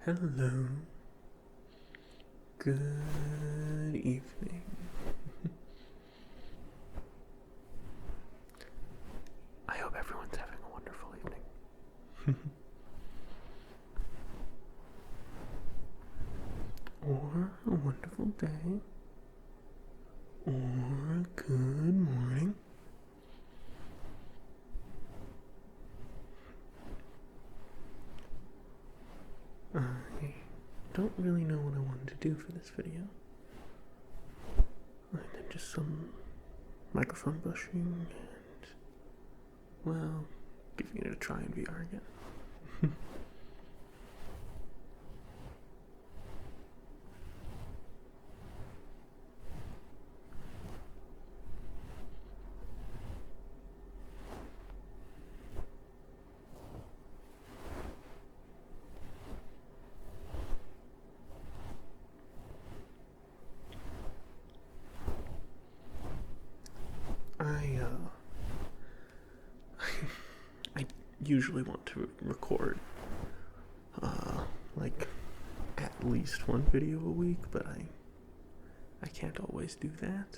Hello. Good evening. I hope everyone's having a wonderful evening. Or a wonderful day. Or a good morning. I don't really know what I wanted to do for this video. I did just some microphone brushing and, well, giving it a try in VR again. I usually want to record like at least one video a week, but I can't always do that.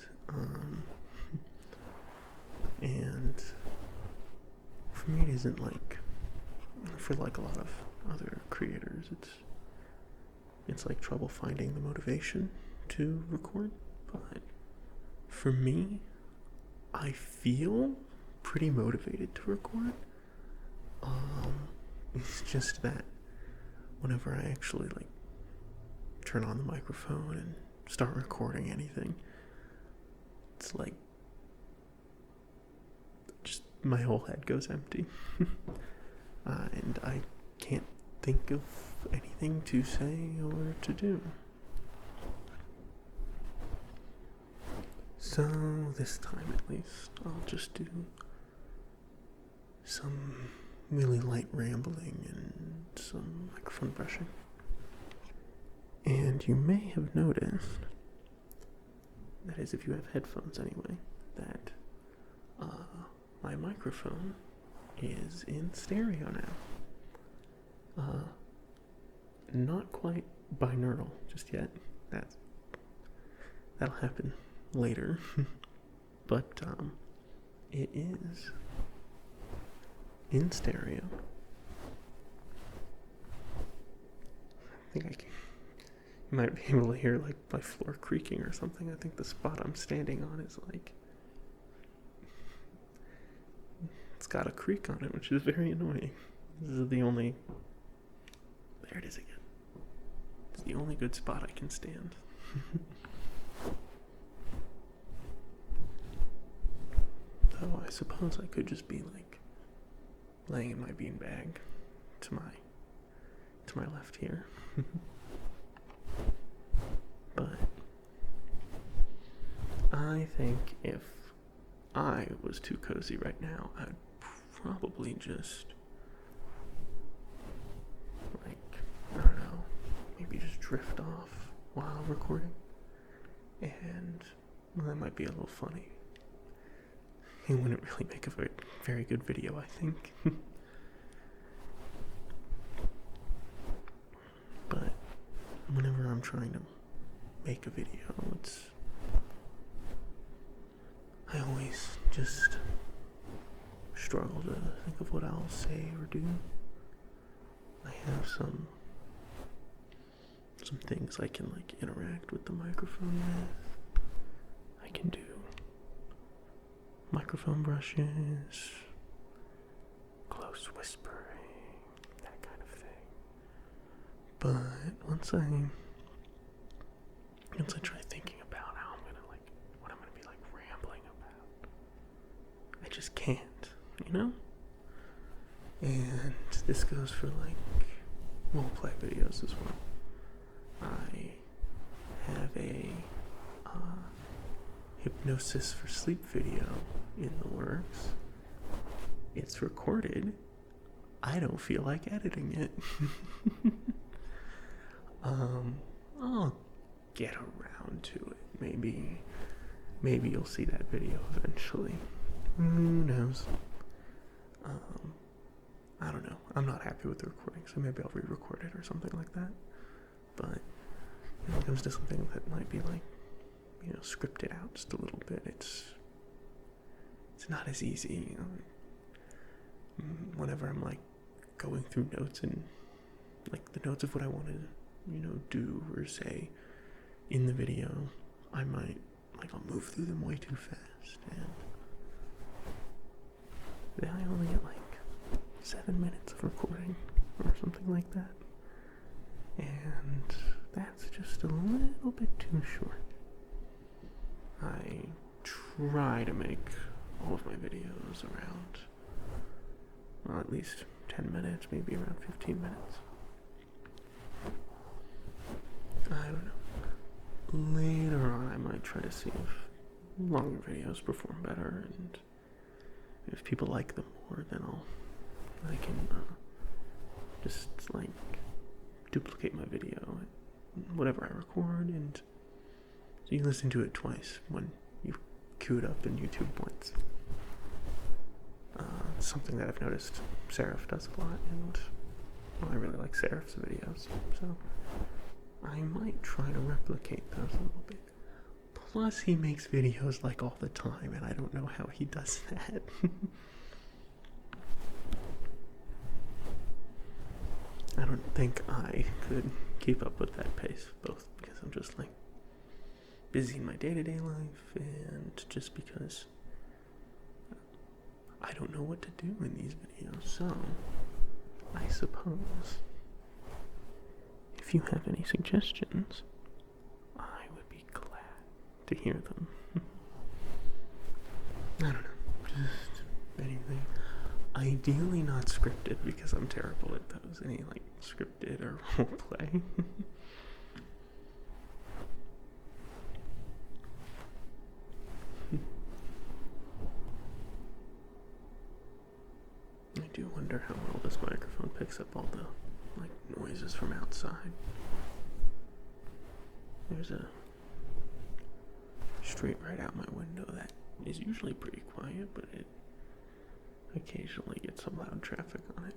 And for me, it isn't like for like a lot of other creators. It's like trouble finding the motivation to record, but for me, I feel pretty motivated to record. It's just that whenever I actually like turn on the microphone and start recording anything, it's like just my whole head goes empty. And I can't think of anything to say or to do. So this time at least, I'll just do some really light rambling and some microphone brushing. And you may have noticed, that is if you have headphones anyway, that my microphone is in stereo now. Not quite binaural just yet. That'll happen later. But it is in stereo. I think you might be able to hear like my floor creaking or something. I think the spot I'm standing on is like, it's got a creak on it, which is very annoying. This is the only, there it is again. It's the only good spot I can stand. Though I suppose I could just be like laying in my beanbag to my left here. But I think if I was too cozy right now, I'd probably just like, I don't know, maybe just drift off while recording. And well, that might be a little funny. It wouldn't really make a very good video, I think. But whenever I'm trying to make a video, I always just struggle to think of what I'll say or do. I have some things I can like interact with the microphone with. I can do microphone brushes, close whispering, that kind of thing. But once I try thinking about how I'm gonna like, what I'm gonna be like rambling about, I just can't, you know? And this goes for like roleplay videos as well. I have a hypnosis for sleep video in the works. It's recorded. I don't feel like editing it. I'll get around to it. Maybe you'll see that video eventually. Who knows? I don't know. I'm not happy with the recording, so maybe I'll re-record it or something like that. But when it comes to something that might be like, scripted out just a little bit, it's not as easy. Whenever I'm like going through notes and like the notes of what I want to, do or say in the video, I might I'll move through them way too fast, and then I only get like 7 minutes of recording or something like that, and that's just a little bit too short. I try to make all of my videos around, well, at least 10 minutes, maybe around 15 minutes. I don't know. Later on, I might try to see if longer videos perform better, and if people like them more, then I can just like duplicate my video, whatever I record, and so you listen to it twice when you queue it up in YouTube once. Something that I've noticed Seraph does a lot, and I really like Seraph's videos, so I might try to replicate those a little bit. Plus, he makes videos like all the time, and I don't know how he does that. I don't think I could keep up with that pace, both because I'm just like busy in my day-to-day life, and just because I don't know what to do in these videos. So I suppose if you have any suggestions, I would be glad to hear them. I don't know, just anything. Ideally not scripted, because I'm terrible at those. Any like scripted or roleplay. I do wonder how well this microphone picks up all the like noises from outside. There's a street right out my window that is usually pretty quiet, but it occasionally gets some loud traffic on it.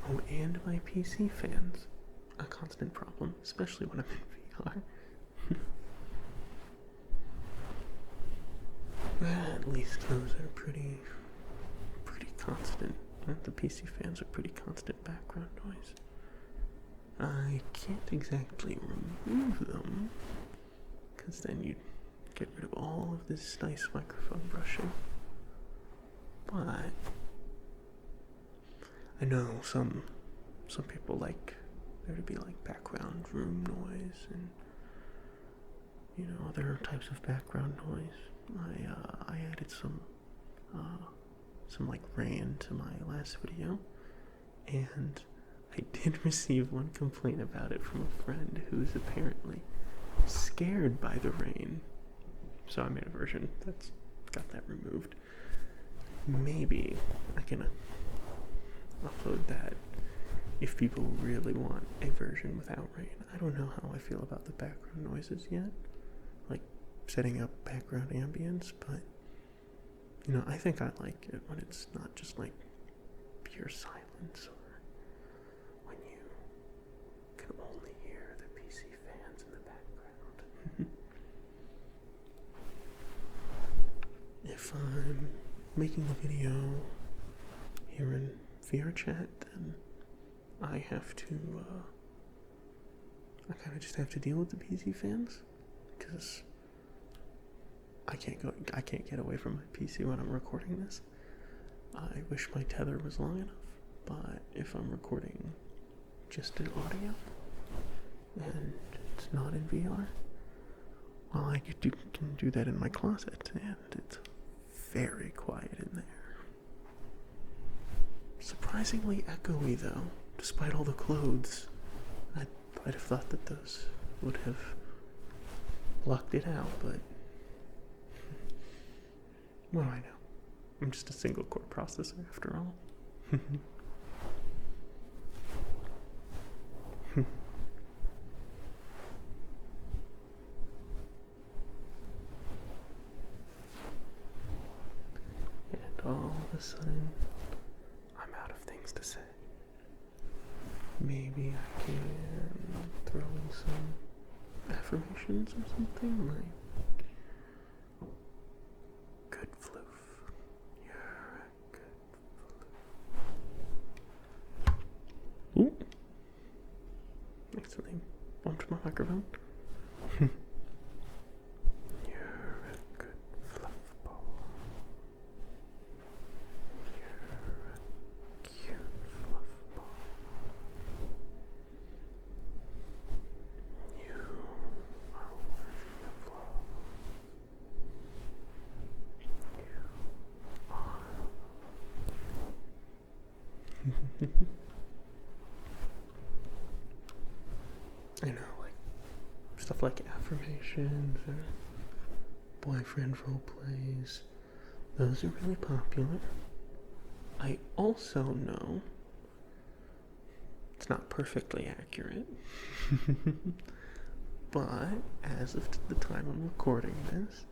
Oh, and my PC fans. A constant problem, especially when I'm in VR. At least those are pretty constant. The PC fans are pretty constant background noise. I can't exactly remove them, because then you'd get rid of all of this nice microphone brushing. But I know some people like there to be like background room noise and other types of background noise. I added some like rain to my last video, and I did receive one complaint about it from a friend who's apparently scared by the rain. So I made a version that's got that removed. Maybe I can upload that if people really want a version without rain. I don't know how I feel about the background noises yet, like setting up background ambience, but I think I like it when it's not just like pure silence, or when you can only hear the PC fans in the background. If I'm making a video here in VR chat, then I have to, I kind of just have to deal with the PC fans, because I can't get away from my PC when I'm recording this. I wish my tether was long enough, but if I'm recording just an audio and it's not in VR, well, I can do that in my closet, and it's very quiet in there. Surprisingly echoey, though, despite all the clothes. I'd have thought that those would have blocked it out, but what do I know? I'm just a single core processor after all. And all of a sudden I'm out of things to say. Maybe I can throw in some affirmations or something like, good floof. You're a good floof. Ooh. Accidentally bumped my microphone. You're a good fluff ball. You're a cute fluff ball. You are worthy of love. You are. I know, like, stuff like affirmations or boyfriend role plays, those are really popular. I also know it's not perfectly accurate, but as of the time I'm recording this,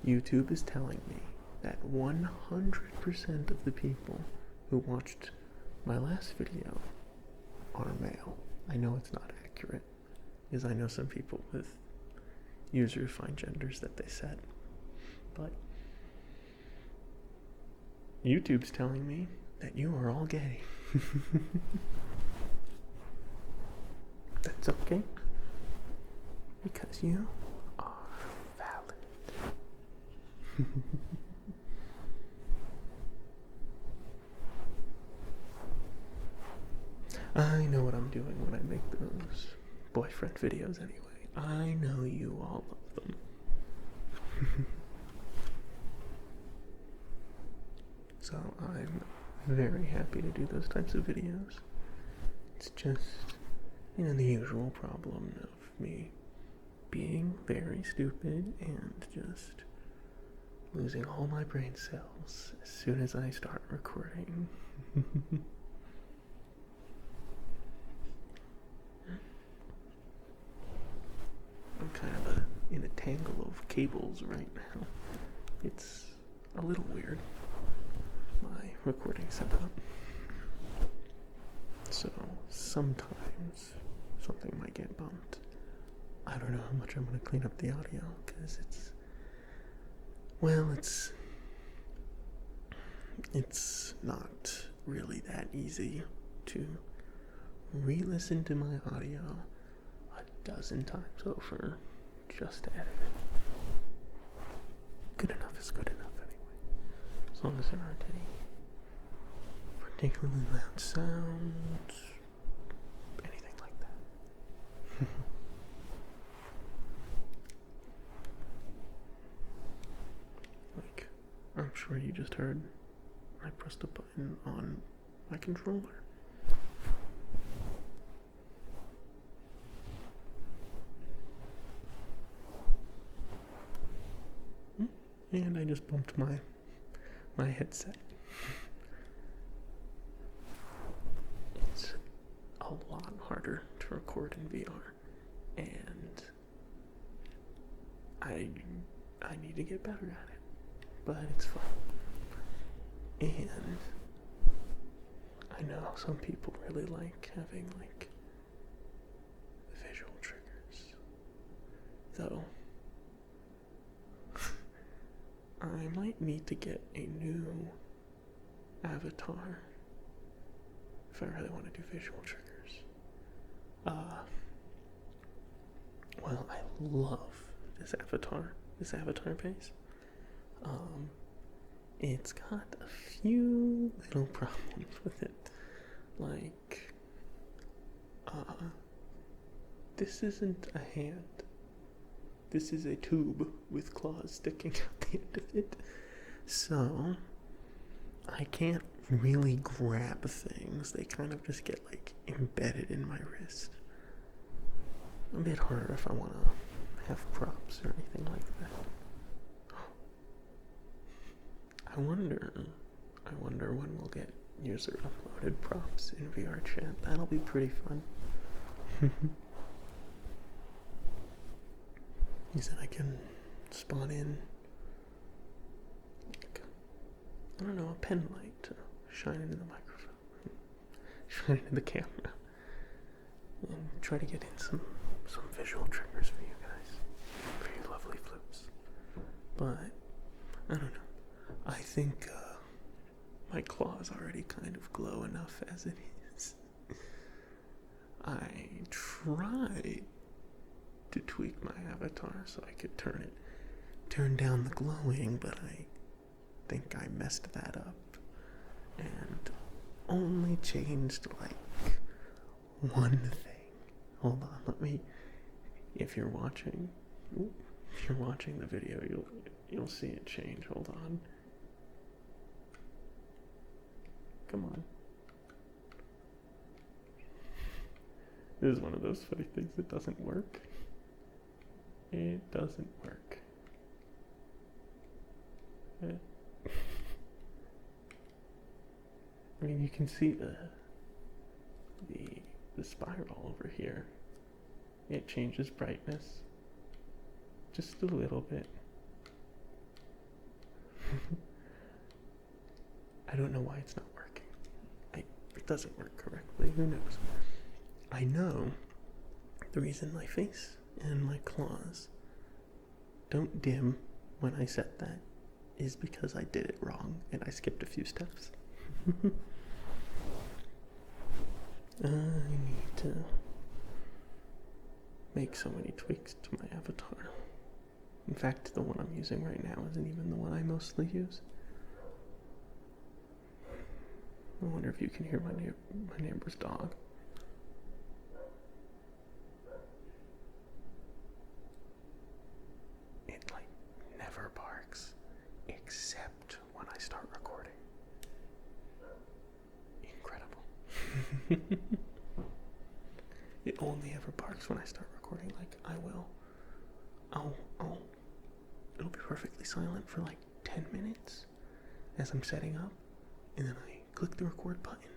YouTube is telling me that 100% of the people who watched my last video are male. I know it's not accurate, because I know some people with user-defined genders that they set, but YouTube's telling me that you are all gay. That's okay, because you are valid. I know what I'm doing when I make those boyfriend videos anyway. I know you all love them. So I'm very happy to do those types of videos. It's just, the usual problem of me being very stupid and just losing all my brain cells as soon as I start recording. I'm kind of in a tangle of cables right now. It's a little weird, my recording setup. So sometimes something might get bumped. I don't know how much I'm going to clean up the audio, because it's not really that easy to re-listen to my audio a dozen times over just to edit it. Good enough is good enough anyway, as long as there aren't any particularly loud sounds, anything like that. Like, I'm sure you just heard I pressed a button on my controller. And I just bumped my headset. It's a lot harder to record in VR, and I need to get better at it, but it's fun. And I know some people really like having like visual triggers, though I might need to get a new avatar if I really want to do visual triggers. Well, I love this avatar base. It's got a few little problems with it. Like, this isn't a hand. This is a tube with claws sticking out the end of it. So, I can't really grab things. They kind of just get like embedded in my wrist. A bit harder if I want to have props or anything like that. I wonder when we'll get user uploaded props in VR chat. That'll be pretty fun. He said I can spawn in like I don't know, a pen light to shine into the microphone, shine into the camera, and try to get in some visual triggers for you guys, for you lovely flutes. But, I don't know, I think my claws already kind of glow enough as it is. I tried to tweak my avatar so I could turn down the glowing, but I think I messed that up and only changed like one thing. Hold on, if you're watching the video, you'll see it change. Hold on. Come on. This is one of those funny things that doesn't work. It doesn't work. I mean, you can see the spiral over here. It changes brightness just a little bit. I don't know why it's not working. It doesn't work correctly. Who knows? I know the reason my face and my claws don't dim when I set that is because I did it wrong and I skipped a few steps. I need to make so many tweaks to my avatar. In fact, the one I'm using right now isn't even the one I mostly use. I wonder if you can hear my neighbor's dog. It never barks except when I start recording. Incredible. It only ever barks when I start recording. It'll be perfectly silent for 10 minutes as I'm setting up, and then I click the record button,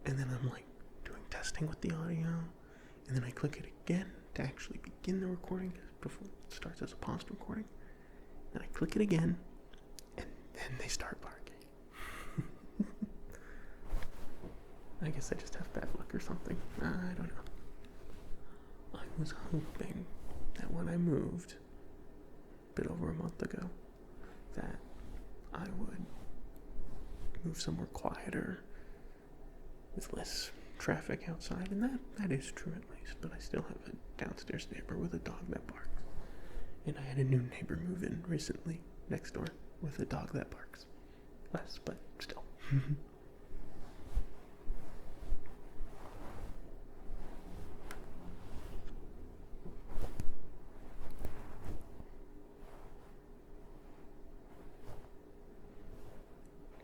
and then I'm doing testing with the audio, and then I click it again to actually begin the recording before it starts as a paused recording. Then I click it again, and then they start barking. I guess I just have bad luck or something. I don't know. I was hoping that when I moved a bit over a month ago, that I would move somewhere quieter with less traffic outside, and that is true at least, but I still have a downstairs neighbor with a dog that barks. And I had a new neighbor move in recently next door with a dog that barks. Less, but still.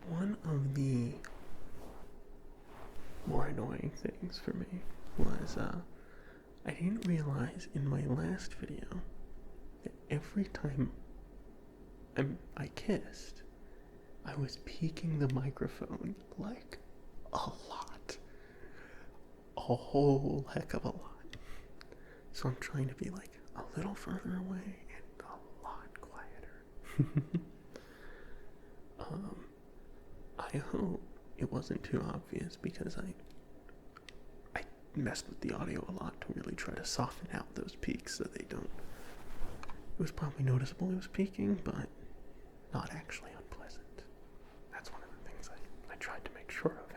One of the more annoying things for me was I didn't realize in my last video that every time I kissed, I was peeking the microphone a lot. A whole heck of a lot. So I'm trying to be a little further away and a lot quieter. I hope it wasn't too obvious because I messed with the audio a lot to really try to soften out those peaks so they don't. It was probably noticeable it was peaking, but not actually unpleasant. That's one of the things I tried to make sure of.